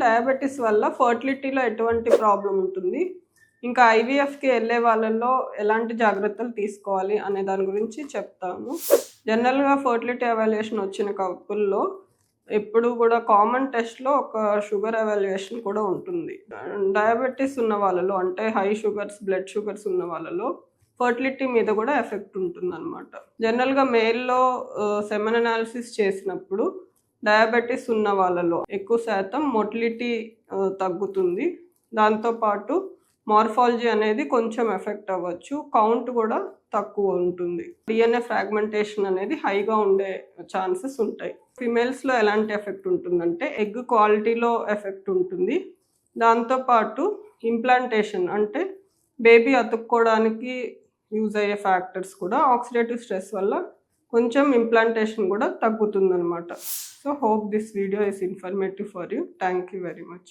Diabetes వల్ల ఫర్టిలిటీలో ఎటువంటి problem ఉంటుంది, ఇంకా ఐవీఎఫ్కి వెళ్ళే వాళ్ళల్లో ఎలాంటి జాగ్రత్తలు తీసుకోవాలి అనే దాని గురించి చెప్తాను. జనరల్గా ఫర్టిలిటీ ఎవాల్యుయేషన్ వచ్చిన కపుల్లో ఎప్పుడు కూడా కామన్ టెస్ట్లో ఒక షుగర్ ఎవాల్యుయేషన్ కూడా ఉంటుంది. డయాబెటీస్ ఉన్న వాళ్ళలో అంటే హై షుగర్స్, బ్లడ్ షుగర్స్ ఉన్న వాళ్ళలో ఫర్టిలిటీ మీద కూడా ఎఫెక్ట్ ఉంటుంది అనమాట. జనరల్గా మేల్లో సెమెన్ అనాలిసిస్ చేసినప్పుడు డయాబెటీస్ ఉన్న వాళ్ళలో ఎక్కువ శాతం మొటిలిటీ తగ్గుతుంది. దాంతోపాటు మార్ఫాలజీ అనేది కొంచెం ఎఫెక్ట్ అవ్వచ్చు, కౌంట్ కూడా తక్కువ ఉంటుంది, డిఎన్ఏ ఫ్రాగ్మెంటేషన్ అనేది హైగా ఉండే ఛాన్సెస్ ఉంటాయి. ఫిమేల్స్లో ఎలాంటి ఎఫెక్ట్ ఉంటుందంటే ఎగ్ క్వాలిటీలో ఎఫెక్ట్ ఉంటుంది. దాంతోపాటు ఇంప్లాంటేషన్ అంటే బేబీ అతుక్కోవడానికి యూజ్ అయ్యే ఫ్యాక్టర్స్ కూడా ఆక్సిడేటివ్ స్ట్రెస్ వల్ల కొంచెం ఇంప్లాంటేషన్ కూడా తగ్గుతుందన్నమాట. So hope this video is informative for you. Thank you very much.